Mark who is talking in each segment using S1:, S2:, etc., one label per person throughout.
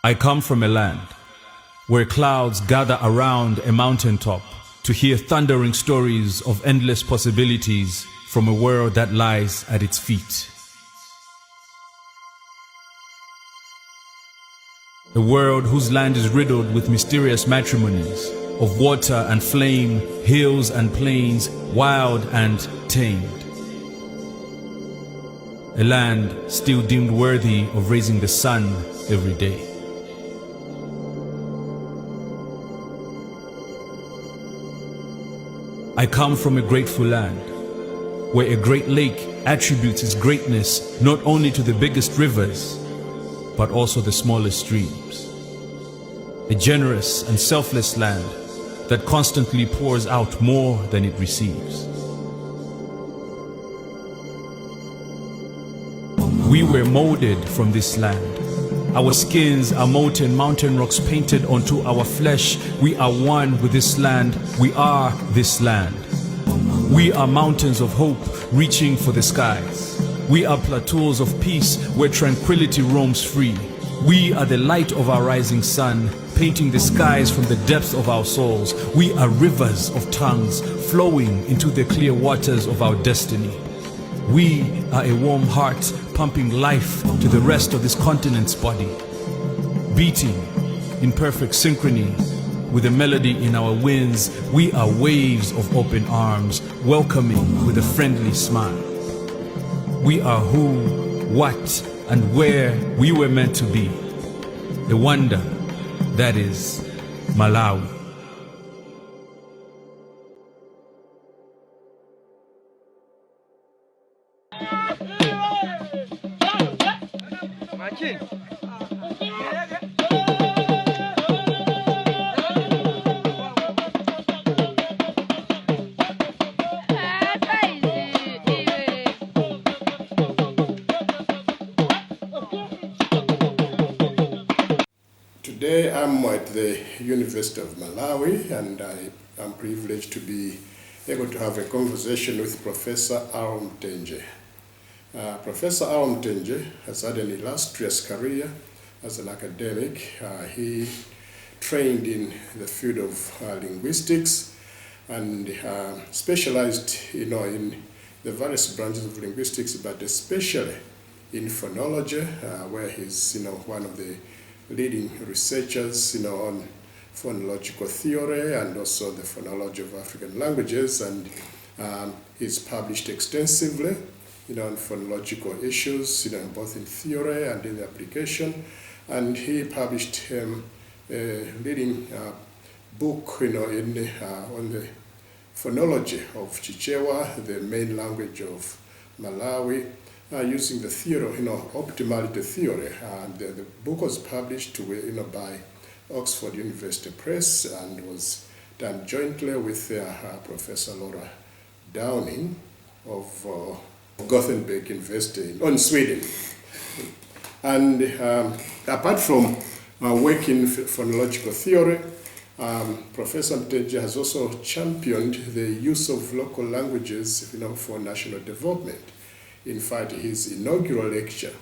S1: I come from a land where clouds gather around a mountaintop to hear thundering stories of endless possibilities from a world that lies at its feet. A world whose land is riddled with mysterious matrimonies of water and flame, hills and plains, wild and tamed. A land still deemed worthy of raising the sun every day. I come from a grateful land, where a great lake attributes its greatness not only to the biggest rivers, but also the smallest streams. A generous and selfless land that constantly pours out more than it receives. We were molded from this land. Our skins are molten mountain rocks painted onto our flesh. We are one with this land. We are this land. We are mountains of hope reaching for the skies. We are plateaus of peace where tranquility roams free. We are the light of our rising sun, painting the skies from the depths of our souls. We are rivers of tongues flowing into the clear waters of our destiny. We are a warm heart pumping life to the rest of this continent's body, beating in perfect synchrony with a melody in our winds. We are waves of open arms, welcoming with a friendly smile. We are who, what, and where we were meant to be. A wonder that is Malawi.
S2: Today I'm at the University of Malawi, and I am privileged to be able to have a conversation with Professor Mtenje. Professor Mtenje has had an illustrious career as an academic. He trained in the field of linguistics and specialized in the various branches of linguistics, but especially in phonology, where he's one of the leading researchers on phonological theory and also the phonology of African languages, and he's published extensively on phonological issues, both in theory and in the application. And he published a leading book on the phonology of Chichewa, the main language of Malawi, using the theory, optimality theory. And the book was published by Oxford University Press and was done jointly with Professor Laura Downing of Gothenburg University in Sweden. And apart from working in phonological theory, Professor Mtenje has also championed the use of local languages for national development. In fact, his inaugural lecture,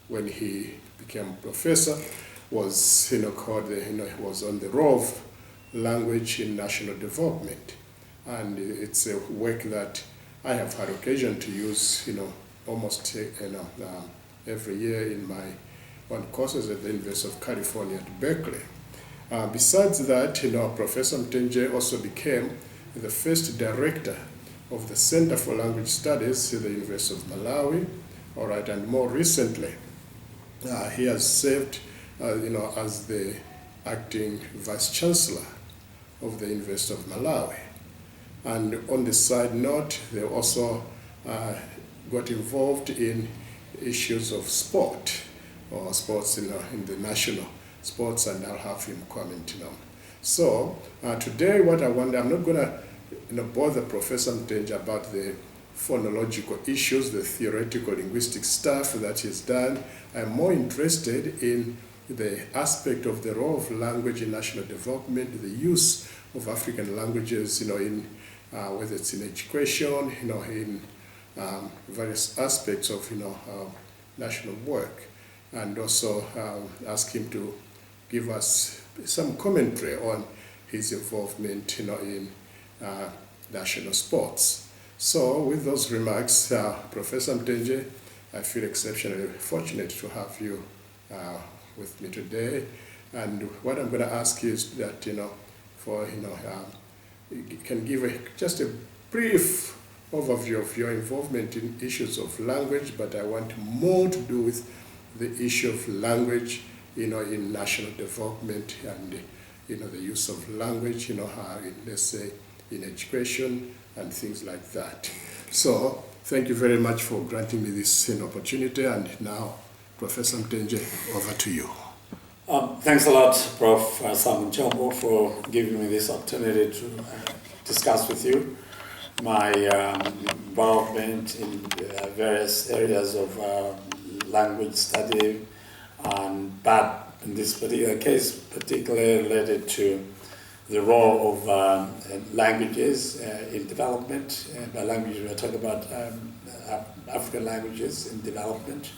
S2: when he became professor, was called was on the role of language in national development, and it's a work that I have had occasion to use almost every year in my own courses at the University of California at Berkeley. Besides that, Professor Mtenje also became the first director of the Center for Language Studies at the University of Malawi. All right, and more recently, he has served, as the acting Vice Chancellor of the University of Malawi. And on the side note, they also got involved in issues of sport, or sports in the national sports, and I'll have him comment. So today, what I wonder, I'm not going to bother Professor Mtenje about the phonological issues, the theoretical linguistic stuff that he's done. I'm more interested in the aspect of the role of language in national development, the use of African languages, in whether it's in education, in various aspects of national work. and also ask him to give us some commentary on his involvement, in national sports. So with those remarks, Professor Mtenje, I feel exceptionally fortunate to have you with me today. And what I'm going to ask you is that, you can give just a brief overview of your involvement in issues of language, but I want more to do with the issue of language, in national development and, the use of language, let's say, in education and things like that. So thank you very much for granting me this opportunity. And now, Professor Mtenje, over to you.
S3: Thanks a lot, Prof. Simon Chombo, for giving me this opportunity to discuss with you my involvement in various areas of language study, but in this particular case, particularly related to the role of languages in development. By language, we are talking about African languages in development.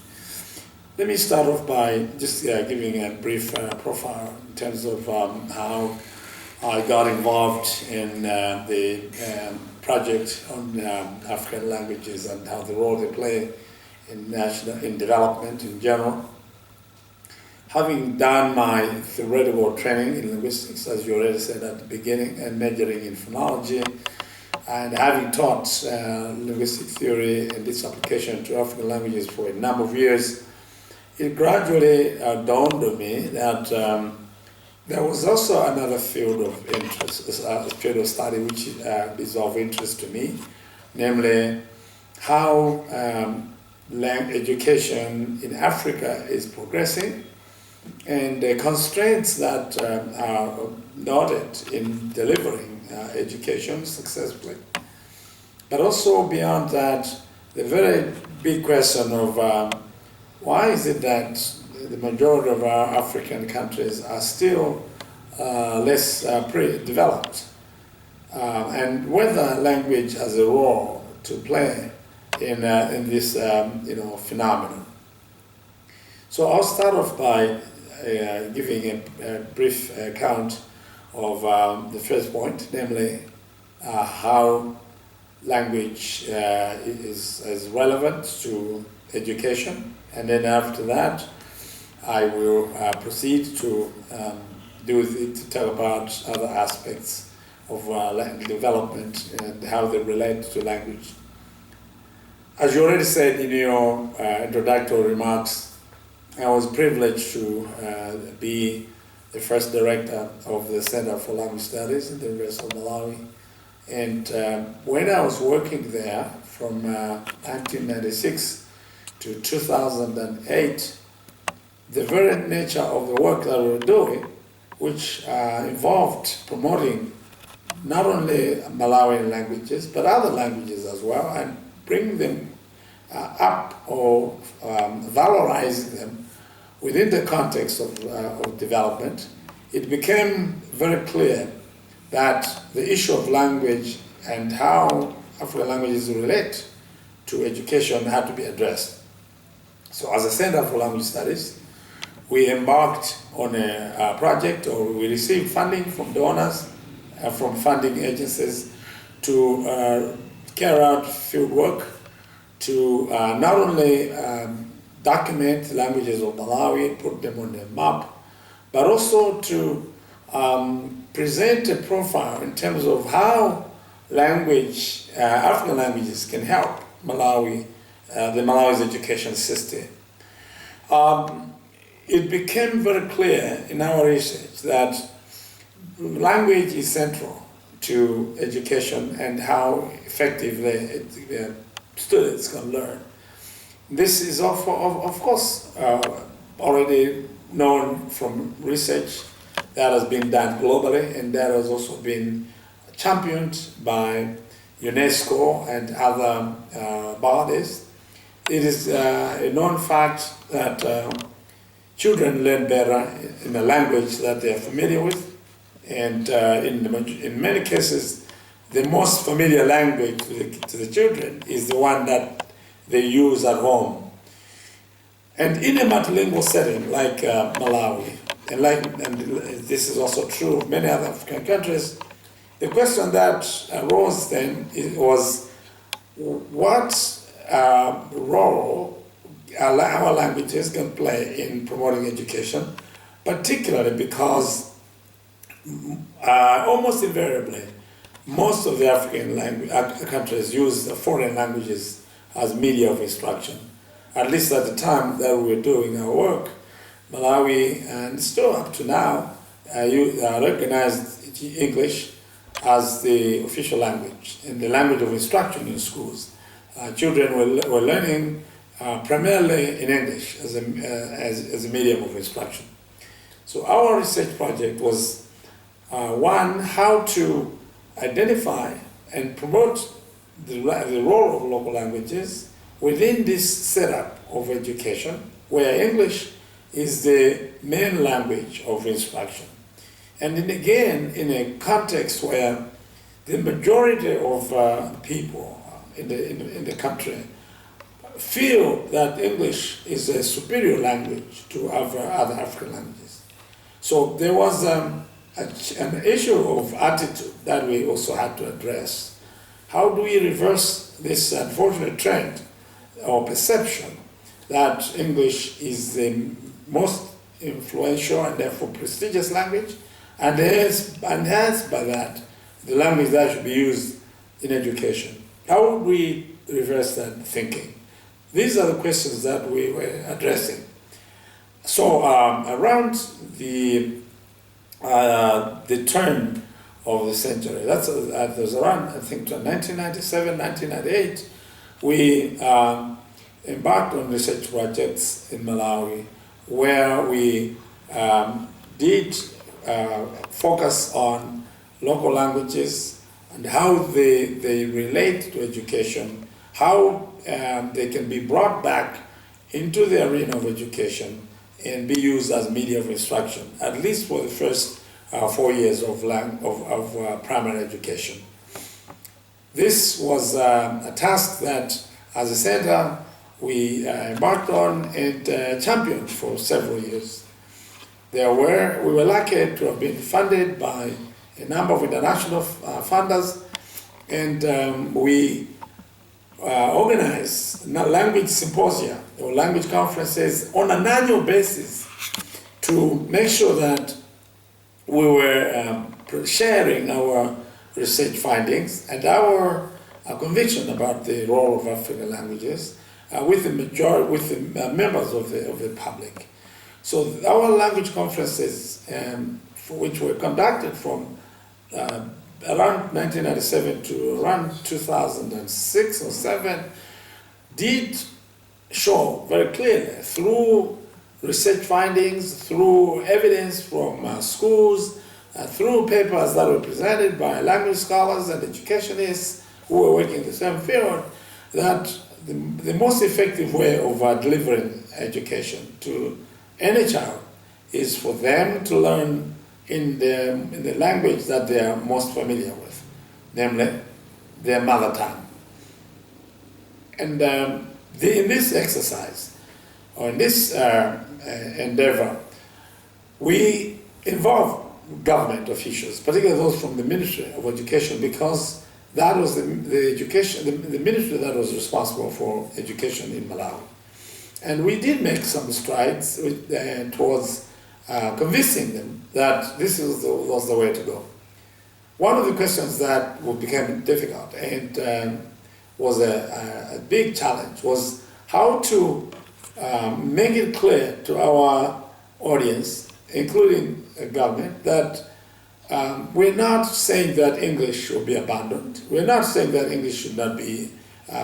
S3: Let me start off by just giving a brief profile in terms of how I got involved in the project on African languages and how the role they play in development in general. Having done my theoretical training in linguistics, as you already said at the beginning, and majoring in phonology, and having taught linguistic theory and its application to African languages for a number of years, it gradually dawned on me that there was also another field of interest, a field of study which is of interest to me, namely how education in Africa is progressing and the constraints that are noted in delivering education successfully. But also beyond that, the very big question of why is it that the majority of our African countries are still less pre-developed, and whether language has a role to play in this phenomenon. So I'll start off by giving a brief account of the first point, namely how language is relevant to education. And then after that, I will proceed to talk about other aspects of development and how they relate to language. As you already said in your introductory remarks, I was privileged to be the first director of the Center for Language Studies in the University of Malawi. And when I was working there from 1996 to 2008, the very nature of the work that we were doing, which involved promoting not only Malawian languages, but other languages as well, and bringing them up or valorizing them within the context of development, it became very clear that the issue of language and how African languages relate to education had to be addressed. So as a Center for Language Studies, we embarked on a project, or we received funding from donors, from funding agencies to carry out field work to not only document the languages of Malawi, put them on the map, but also to present a profile in terms of how African languages can help Malawi, the Malawi's education system. It became very clear in our research that language is central to education and how effectively students can learn. This is of course already known from research that has been done globally, and that has also been championed by UNESCO and other bodies. It is a known fact that children learn better in a language that they are familiar with, and in many cases, the most familiar language to the children is the one that they use at home. And in a multilingual setting like Malawi, and this is also true of many other African countries, the question that arose then was what role our languages can play in promoting education, particularly because almost invariably most of the African countries use foreign languages as media of instruction. At least at the time that we were doing our work, Malawi, and still up to now, recognized English as the official language and the language of instruction in schools. Children were learning primarily in English as a medium of instruction. So our research project was one, how to identify and promote the role of local languages within this setup of education, where English is the main language of instruction. And then again, in a context where the majority of people in the country feel that English is a superior language to other African languages. So there was an issue of attitude that we also had to address. How do we reverse this unfortunate trend or perception that English is the most influential and therefore prestigious language, and hence by that the language that should be used in education? How would we reverse that thinking? These are the questions that we were addressing. So around the turn of the century, that was around, I think, 1997, 1998, we embarked on research projects in Malawi where we did focus on local languages and how they relate to education, how they can be brought back into the arena of education and be used as media of instruction, at least for the first 4 years of primary education. This was a task that, as a center, we embarked on and championed for several years. We were lucky to have been funded by a number of international funders, and we organized language symposia or language conferences on an annual basis to make sure that we were sharing our research findings and our conviction about the role of African languages with the members of the public. So our language conferences, which were conducted from around 1997 to around 2006 or 7, did show very clearly through research findings, through evidence from schools, through papers that were presented by language scholars and educationists who were working in the same field, that the most effective way of delivering education to any child is for them to learn in the language that they are most familiar with, namely their mother tongue. And in this exercise, or in this endeavor, we involve government officials, particularly those from the Ministry of Education, because that was the ministry that was responsible for education in Malawi. And we did make some strides towards convincing them that this was the way to go. One of the questions that became difficult and was a big challenge was how to make it clear to our audience, including the government, that we're not saying that English should be abandoned. We're not saying that English should not be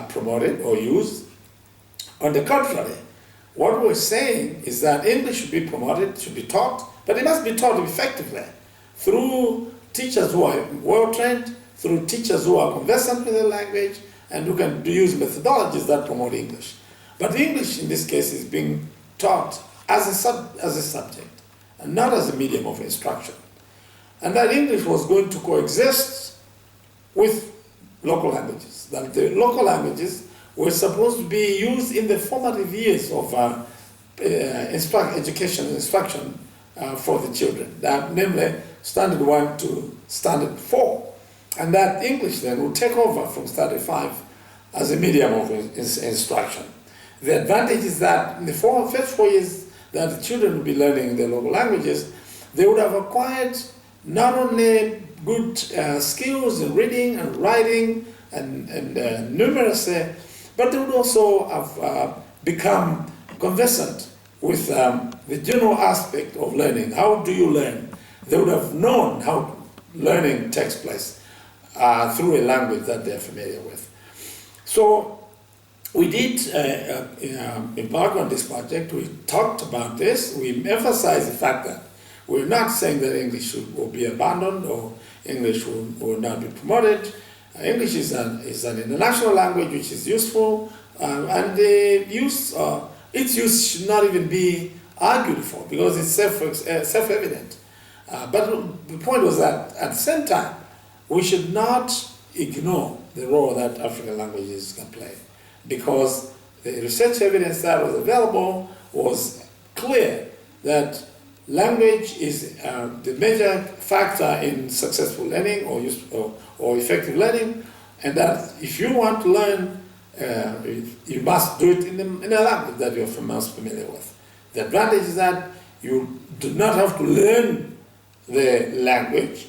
S3: promoted or used. On the contrary, what we're saying is that English should be promoted, should be taught, but it must be taught effectively through teachers who are well-trained, through teachers who are conversant with the language, and who can use methodologies that promote English. But English, in this case, is being taught as a subject, and not as a medium of instruction. And that English was going to coexist with local languages, that the local languages were supposed to be used in the formative years of instruction for the children, that namely standard 1 to standard 4, and that English then will take over from standard 5 as a medium of instruction. The advantage is that in the first 4 years that the children will be learning their local languages, they would have acquired not only good skills in reading and writing and numeracy, but they would also have become conversant with the general aspect of learning. How do you learn? They would have known how learning takes place through a language that they're familiar with. So we did embark on this project. We talked about this. We emphasized the fact that we're not saying that English will be abandoned or English will not be promoted. English is an international language which is useful, and its use should not even be argued for because it's self-evident. But the point was that at the same time, we should not ignore the role that African languages can play, because the research evidence that was available was clear that language is the major factor in successful learning or effective learning, and that if you want to learn, you must do it in a language that you're most familiar with. The advantage is that you do not have to learn the language,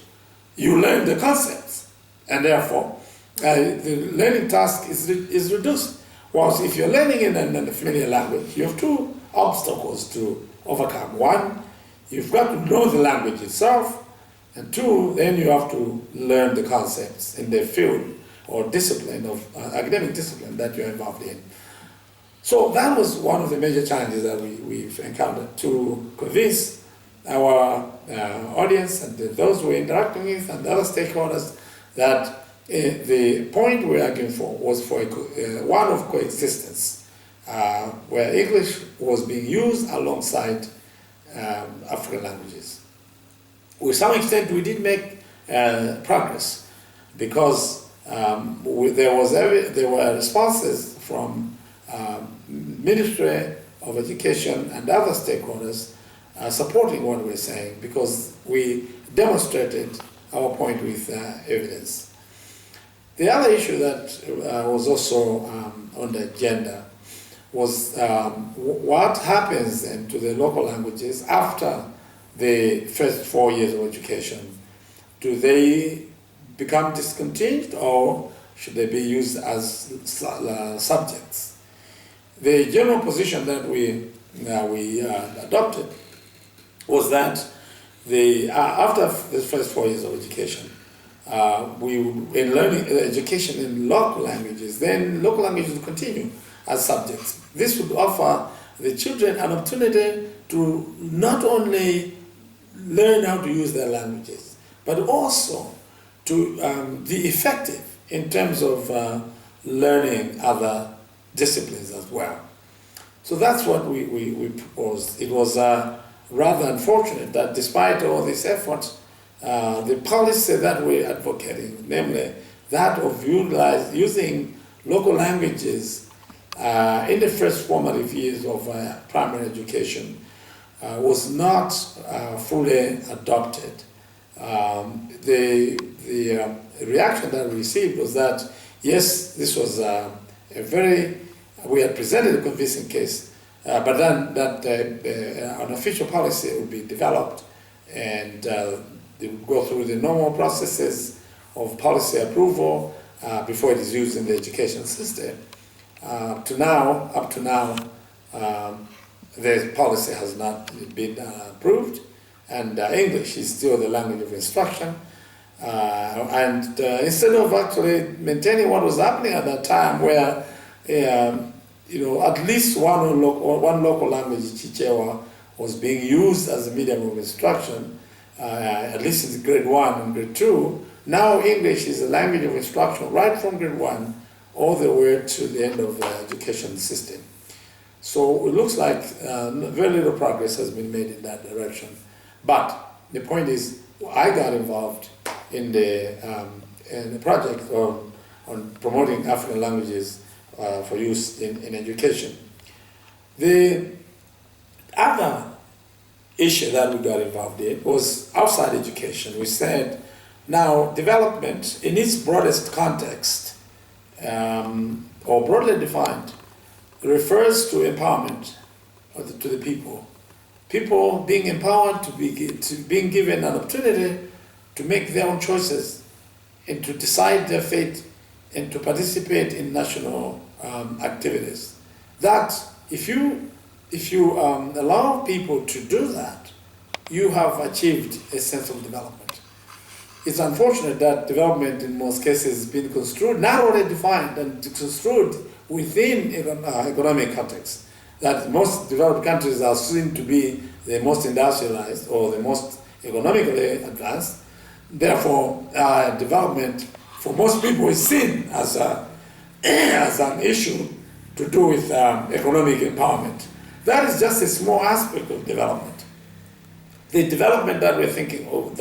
S3: you learn the concepts, and therefore the learning task is reduced. Whilst if you're learning in a familiar language, you have two obstacles to overcome. One, you've got to know the language itself, and two, then you have to learn the concepts in the field or discipline of academic discipline that you're involved in. So that was one of the major challenges that we've encountered, to convince our audience and those we're interacting with and other stakeholders that the point we're arguing for was for one of coexistence, where English was being used alongside African languages. To some extent, we did make progress, because there were responses from Ministry of Education and other stakeholders supporting what we're saying, because we demonstrated our point with evidence. The other issue that was also on the agenda was what happens then to the local languages after the first 4 years of education. Do they become discontinued, or should they be used as subjects? The general position that we adopted was that after the first 4 years of education, in learning education in local languages, then local languages will continue as subjects. This would offer the children an opportunity to not only learn how to use their languages, but also to be effective in terms of learning other disciplines as well. So that's what we proposed. It was rather unfortunate that despite all this effort, the policy that we're advocating, namely that of using local languages in the first formative years of primary education, was not fully adopted. The reaction that we received was that, yes, this was we had presented a convincing case, but then that an official policy would be developed, and they would go through the normal processes of policy approval before it is used in the education system. Up to now, the policy has not been approved, and English is still the language of instruction. Instead of actually maintaining what was happening at that time, where at least one local language, Chichewa, was being used as a medium of instruction, at least in grade 1 and grade 2. Now English is a language of instruction right from grade 1 all the way to the end of the education system. So it looks like very little progress has been made in that direction. But the point is, I got involved in the project on promoting African languages for use in education. The other issue that we got involved in was outside education. We said, now development in its broadest context, or broadly defined, refers to empowerment to the people. People being empowered to being given an opportunity to make their own choices and to decide their fate and to participate in national activities. That if you allow people to do that, you have achieved a sense of development. It's unfortunate that development in most cases has been construed, narrowly defined and construed within economic context. That most developed countries are seen to be the most industrialized or the most economically advanced. Therefore, development for most people is seen as an issue to do with economic empowerment. That is just a small aspect of development. The development that we're thinking of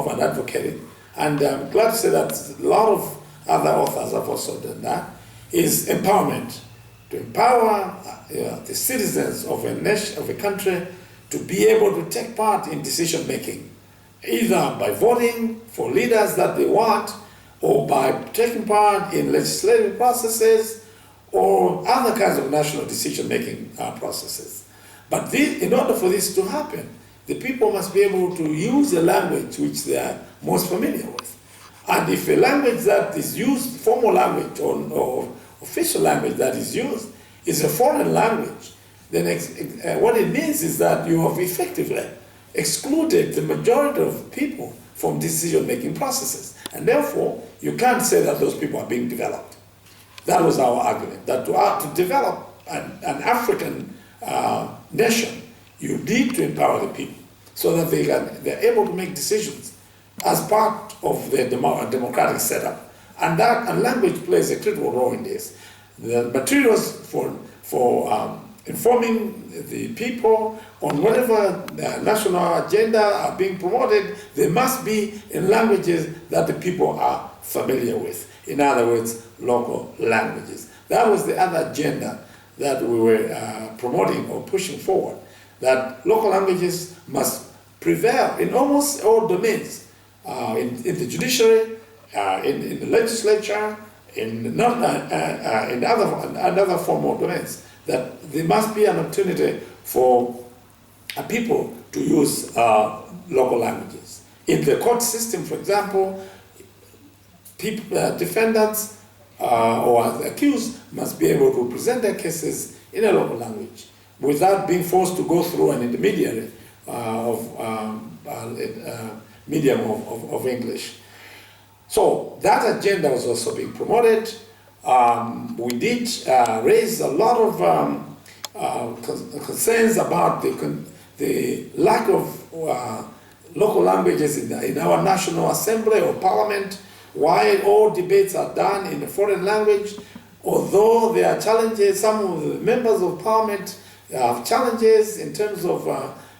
S3: and advocating, and I'm glad to say that a lot of other authors have also done that, is empowerment. To empower the citizens of a nation, of a country, to be able to take part in decision making, either by voting for leaders that they want, or by taking part in legislative processes, or other kinds of national decision making processes. But in order for this to happen, the people must be able to use a language which they are most familiar with. And if a language that is used, formal language or official language that is used, is a foreign language, then what it means is that you have effectively excluded the majority of people from decision-making processes. And therefore, you can't say that those people are being developed. That was our argument, that to develop an African nation, you need to empower the people so that they're able to make decisions as part of their democratic setup. And language plays a critical role in this. The materials for informing the people on whatever national agenda are being promoted, they must be in languages that the people are familiar with. In other words, local languages. That was the other agenda that we were promoting or pushing forward, that local languages must prevail in almost all domains, in the judiciary, in the legislature, in other formal domains, that there must be an opportunity for people to use local languages. In the court system, for example, defendants or accused must be able to present their cases in a local language without being forced to go through an intermediary medium of English. So that agenda was also being promoted. We did raise a lot of concerns about the lack of local languages in our National Assembly or Parliament, why all debates are done in a foreign language. Although there are challenges, some of the members of Parliament have challenges in terms of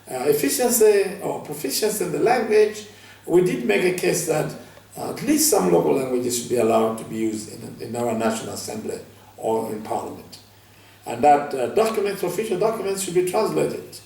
S3: efficiency or proficiency in the language, we did make a case that at least some local languages should be allowed to be used in our National Assembly or in Parliament. And that official documents should be translated.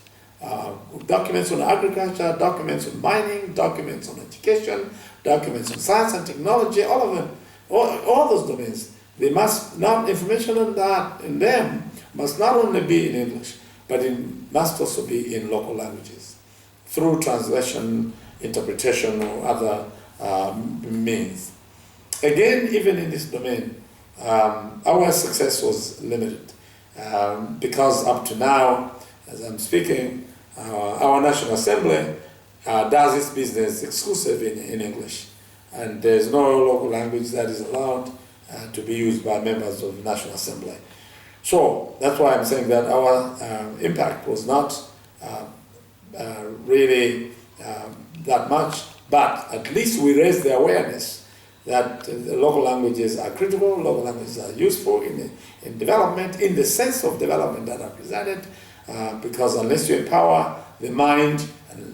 S3: Documents on agriculture, documents on mining, documents on education, documents on science and technology, all of them, all those domains, they must not, information on that, in them, must not only be in English, but it must also be in local languages, through translation, interpretation, or other means. Again, even in this domain, our success was limited, because up to now, as I'm speaking, our National Assembly does its business exclusive in English, and there's no local language that is allowed to be used by members of the National Assembly. So that's why I'm saying that our impact was not really that much, but at least we raised the awareness that the local languages are critical, local languages are useful in development, in the sense of development that are presented, because unless you empower the mind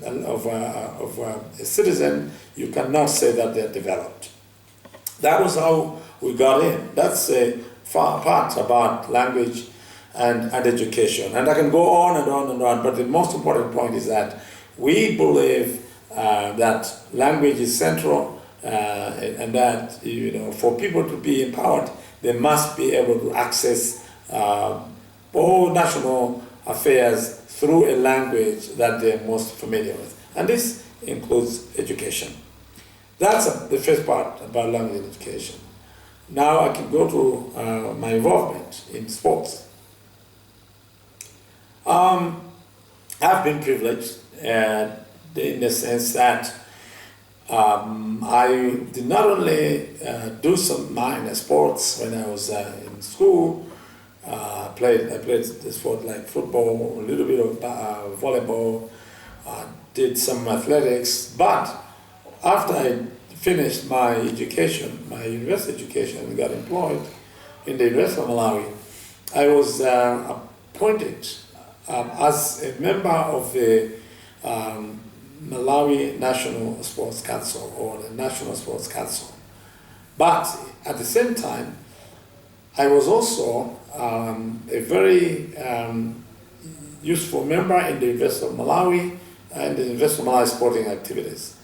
S3: of a citizen, you cannot say that they're developed. That was how we got in. That's a part about language. and education. And I can go on and on and on, but the most important point is that we believe that language is central, and that for people to be empowered, they must be able to access all national affairs through a language that they're most familiar with. And this includes education. That's the first part about language education. Now I can go to my involvement in sports. I've been privileged in the sense that I did not only do some minor sports when I was in school. I played the sport like football, a little bit of volleyball, did some athletics, but after I finished my education, my university education, and got employed in the University of Malawi, I was appointed as a member of the Malawi National Sports Council, or the National Sports Council. But at the same time, I was also a very useful member in the University of Malawi and the University of Malawi sporting activities.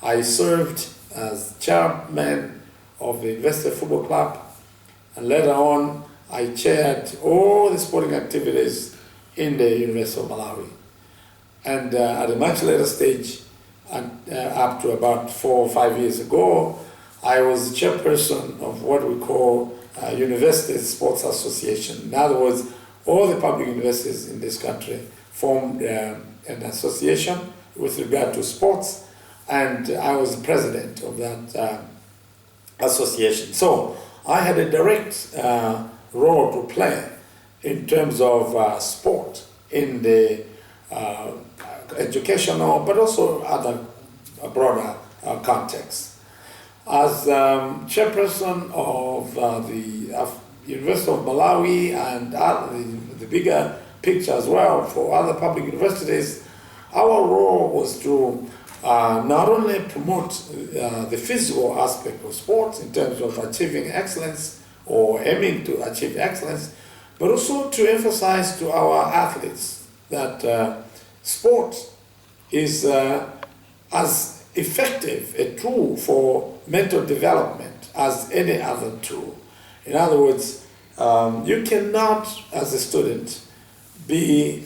S3: I served as chairman of the University Football Club, and later on I chaired all the sporting activities in the University of Malawi. And at a much later stage, up to about 4 or 5 years ago, I was the chairperson of what we call University Sports Association. In other words, all the public universities in this country formed an association with regard to sports, and I was the president of that association. So I had a direct role to play in terms of sport in the educational, but also other broader contexts. As chairperson of the University of Malawi and the bigger picture as well for other public universities, our role was to not only promote the physical aspect of sports in terms of achieving excellence or aiming to achieve excellence, but also to emphasize to our athletes that sport is as effective a tool for mental development as any other tool. In other words, you cannot, as a student, be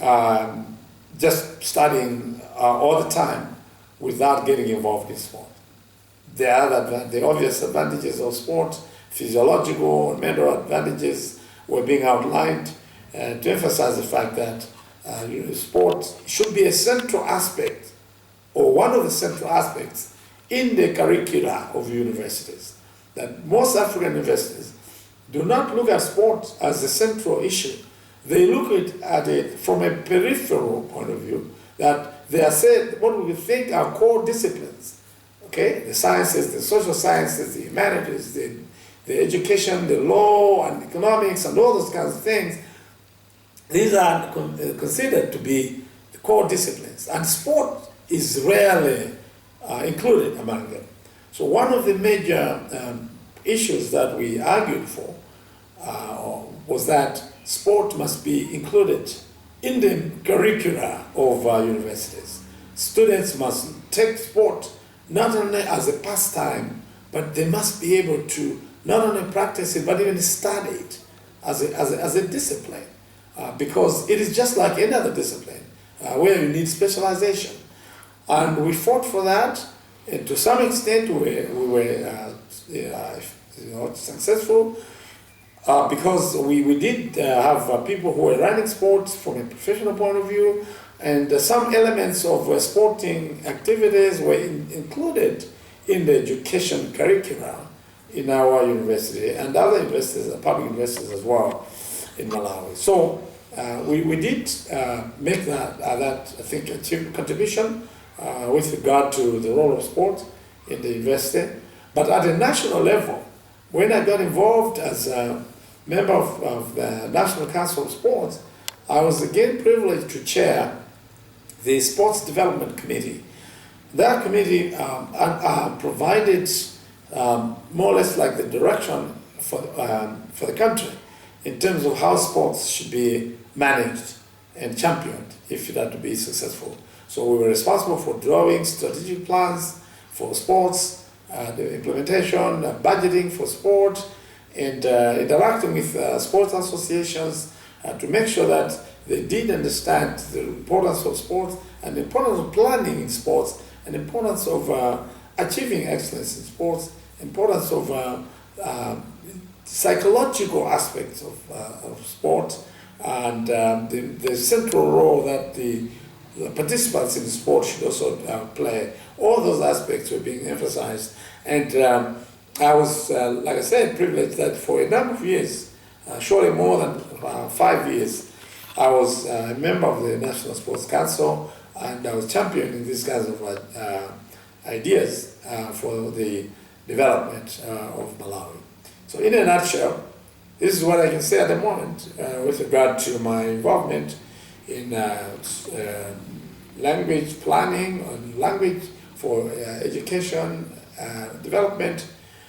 S3: just studying all the time without getting involved in sport. There are the obvious advantages of sport, physiological and mental advantages were being outlined to emphasize the fact that sport should be a central aspect, or one of the central aspects in the curricula of universities. That most African universities do not look at sport as a central issue. They look at it from a peripheral point of view, that they are said what we think are core disciplines. Okay, the sciences, the social sciences, the humanities, the education, the law and economics and all those kinds of things. These are considered to be the core disciplines, and sport is rarely included among them. So one of the major issues that we argued for was that sport must be included in the curricula of universities. Students must take sport not only as a pastime, but they must be able to not only practice it, but even study it as a discipline. Because it is just like any other discipline where you need specialization. And we fought for that, and to some extent we were successful because we did have people who were running sports from a professional point of view, and some elements of sporting activities were included in the education curriculum in our university and other universities, public universities as well in Malawi. So we did make that I think, a contribution with regard to the role of sport in the university. But at a national level, when I got involved as a member of the National Council of Sports, I was again privileged to chair the Sports Development Committee. That committee provided more or less like the direction for the country in terms of how sports should be managed and championed if it had to be successful. So we were responsible for drawing strategic plans for sports, the implementation, budgeting for sport, and interacting with sports associations to make sure that they did understand the importance of sports and the importance of planning in sports and the importance of achieving excellence in sports, importance of psychological aspects of sport, and the central role that the participants in the sport should also play. All those aspects were being emphasized. And I was, like I said, privileged that for a number of years, surely more than 5 years, I was a member of the National Sports Council, and I was championing these kinds of ideas for the development of Malawi. So in a nutshell, this is what I can say at the moment with regard to my involvement in language planning, on language for education development,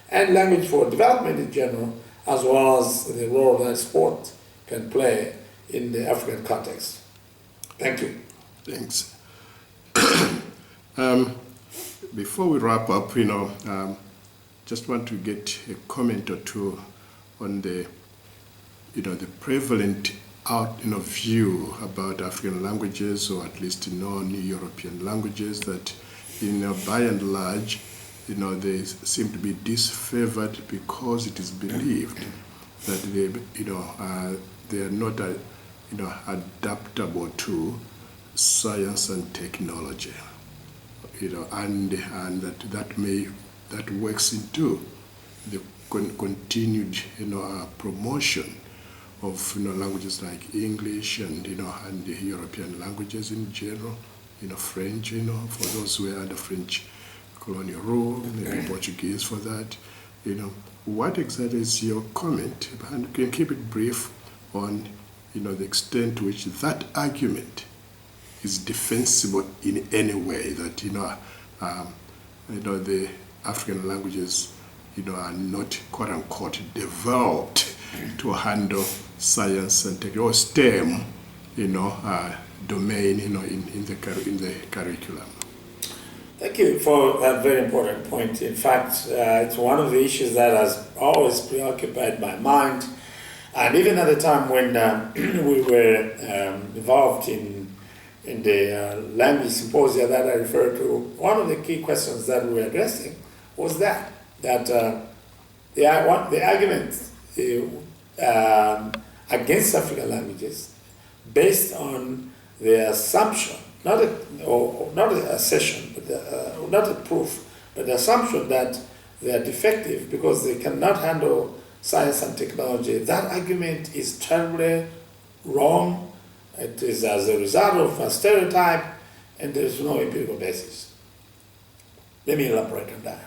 S3: and language for development in general, as well as the role that sport can play in the African context. Thank you.
S2: Thanks. Before we wrap up, just want to get a comment or two on the, the prevalent view about African languages, or at least non-European languages, that, by and large, they seem to be disfavored because it is believed that they are not, adaptable to science and technology, and that works into the continued, promotion of languages like English and and the European languages in general, French, for those who are under French colonial rule, maybe Portuguese for that. What exactly is your comment? And you can keep it brief on the extent to which that argument is defensible in any way, that the African languages are not quote unquote developed to handle science and technology, or STEM domain in the curriculum.
S3: Thank you for that very important point. In fact, it's one of the issues that has always preoccupied my mind. And even at the time when we were involved in the language symposia that I referred to, one of the key questions that we were addressing was that the argument against African languages, based on the assumption, not an assertion, but not a proof, but the assumption that they are defective because they cannot handle science and technology. That argument is terribly wrong. It is as a result of a stereotype, and there is no empirical basis. Let me elaborate on that.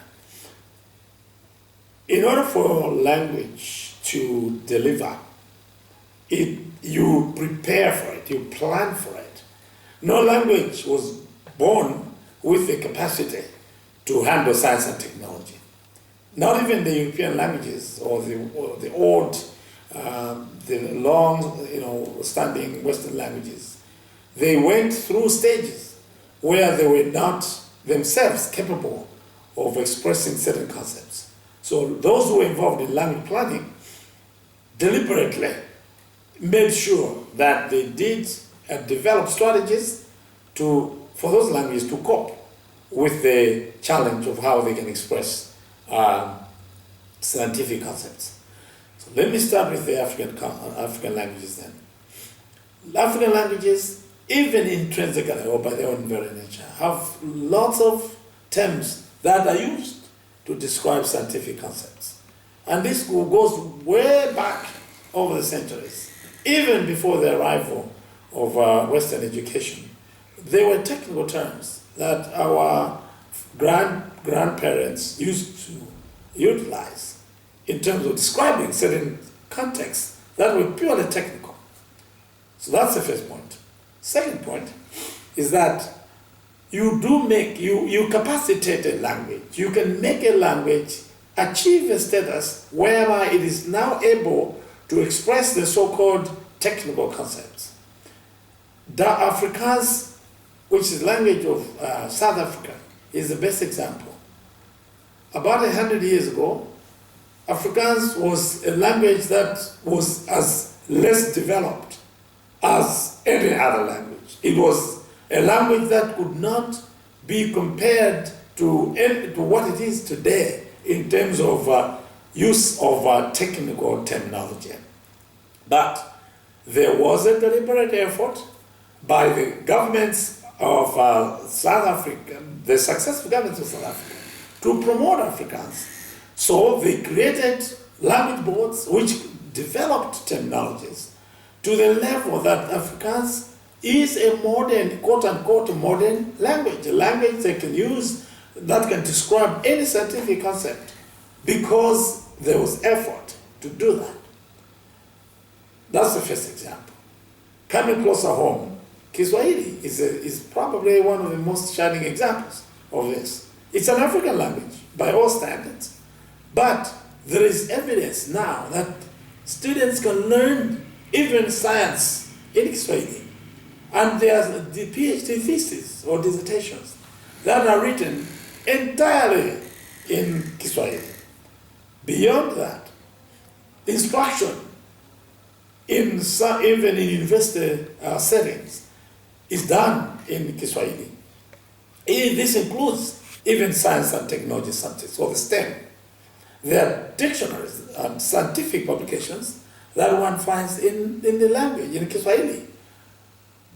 S3: In order for language to deliver, you prepare for it, you plan for it. No language was born with the capacity to handle science and technology. Not even the European languages or the old, the long, standing Western languages. They went through stages where they were not themselves capable of expressing certain concepts. So those who were involved in language planning deliberately made sure that they did develop strategies for those languages to cope with the challenge of how they can express scientific concepts. So let me start with the African languages then. African languages, even intrinsically or by their own very nature, have lots of terms that are used to describe scientific concepts. And this goes way back over the centuries. Even before the arrival of Western education, there were technical terms that our grandparents used to utilize in terms of describing certain contexts that were purely technical. So that's the first point. Second point is that you capacitate a language. You can make a language achieve a status whereby it is now able to express the so-called technical concepts. The Afrikaans, which is language of South Africa, is the best example. About 100 years ago, Afrikaans was a language that was as less developed as any other language. It was a language that could not be compared to what it is today in terms of use of technical terminology. But there was a deliberate effort by the governments of South Africa, the successful governments of South Africa, to promote Afrikaans. So they created language boards which developed terminologies to the level that Afrikaans is a modern, quote-unquote, modern language, a language they can use that can describe any scientific concept because there was effort to do that. That's the first example. Coming closer home, Kiswahili is probably one of the most shining examples of this. It's an African language by all standards, but there is evidence now that students can learn even science in Kiswahili. And there are the PhD theses or dissertations that are written entirely in Kiswahili. Beyond that, instruction even in university settings is done in Kiswahili. This includes even science and technology subjects, or the STEM. There are dictionaries and scientific publications that one finds in the language, in Kiswahili.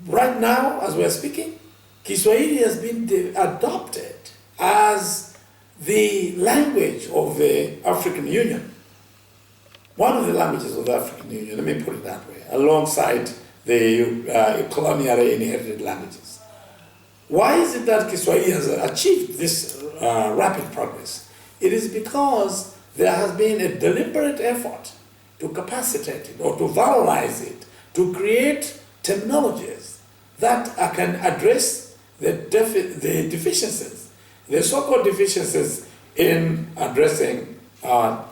S3: Right now, as we are speaking, Kiswahili has been adopted as the language of the African Union. One of the languages of the African Union, let me put it that way, alongside the colonially inherited languages. Why is it that Kiswahili has achieved this rapid progress? It is because there has been a deliberate effort to capacitate it or to valorize it, to create terminologies that can address the deficiencies, the so-called deficiencies in addressing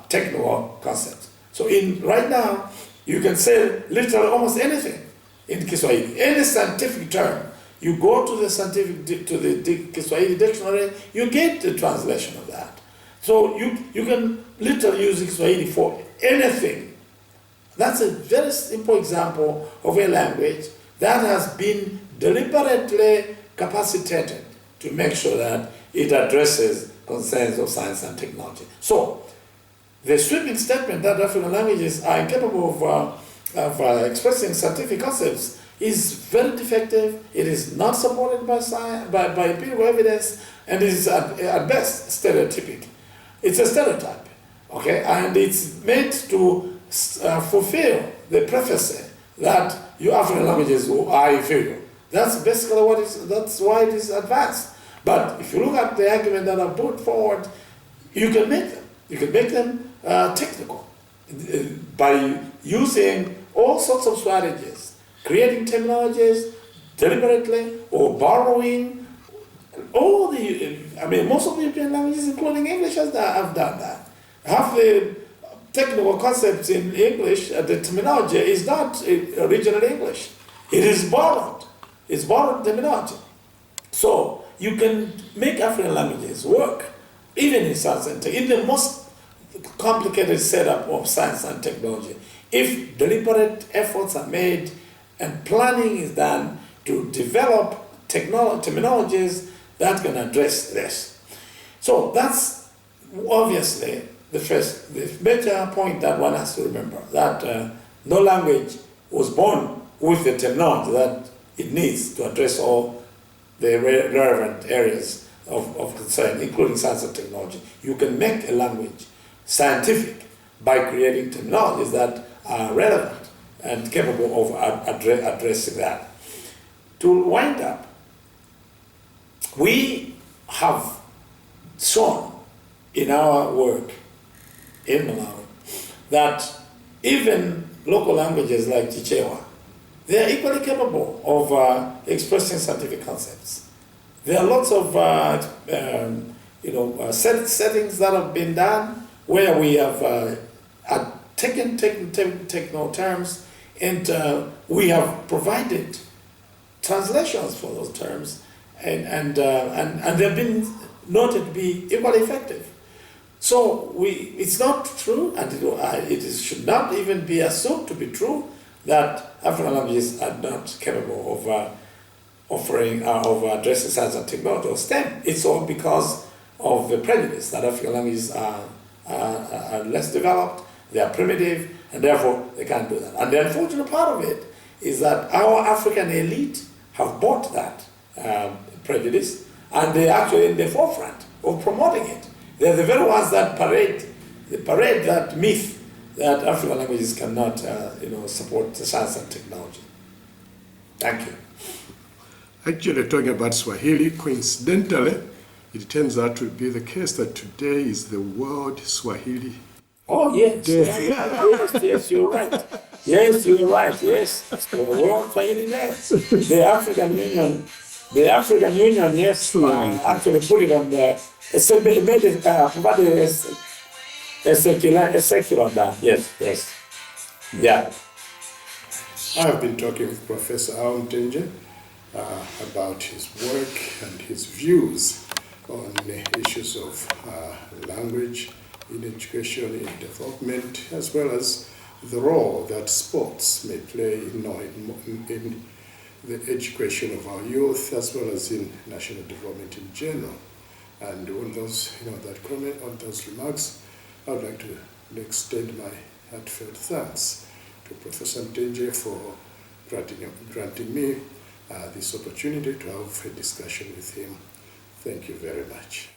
S3: technical concepts. So right now, you can say literally almost anything in Kiswahili, any scientific term. You go to the Kiswahili dictionary, you get the translation of that. So you can literally use Kiswahili for anything. That's a very simple example of a language that has been deliberately capacitated to make sure that it addresses concerns of science and technology. So the sweeping statement that African languages are incapable of expressing scientific concepts is very defective. It is not supported by science, by empirical evidence, and it is at best stereotypic. It's a stereotype, okay, and it's meant to fulfill the prophecy that you African languages are inferior. That's basically that's why it is advanced. But if you look at the argument that I put forward, you can make them. You can make them technical by using all sorts of strategies, creating terminologies deliberately or borrowing. Most of the European languages, including English, have done that. Half the technical concepts in English, the terminology is not original English. It is borrowed. It's borrowed terminology. So you can make African languages work, even in science and technology, in the most complicated setup of science and technology, if deliberate efforts are made and planning is done to develop terminologies that can address this. So that's obviously the major point that one has to remember, that no language was born with the terminology that it needs to address all the relevant areas of concern, including science and technology. You can make a language scientific by creating terminologies that are relevant and capable of addressing that. To wind up, we have shown in our work in Malawi that even local languages like Chichewa, they are equally capable of expressing scientific concepts. There are lots of settings that have been done where we have taken technical terms, and we have provided translations for those terms, and they've been noted to be equally effective. So it's not true, and should not even be assumed to be true, that African languages are not capable of of addressing science and technology or STEM. It's all because of the prejudice that African languages are less developed, they are primitive, and therefore they can't do that. And the unfortunate part of it is that our African elite have bought that prejudice, and they're actually in the forefront of promoting it. They're the very ones that parade that myth that African languages cannot support the science and technology. Thank you.
S2: Actually, talking about Swahili, coincidentally, it turns out to be the case that today is the World Swahili
S3: Oh, yes. Yes, you're right. Yes, you're right. Yes. The World Swahili Day. The African Union, yes, actually put it on the, made it, provided a secular on that. Yes. Yeah.
S2: I have been talking with Professor Mtenje about his work and his views on the issues of language in education, in development, as well as the role that sports may play in the education of our youth, as well as in national development in general. And on those, that comment, on those remarks, I would like to extend my heartfelt thanks to Professor Mtenje for granting me this opportunity to have a discussion with him. Thank you very much.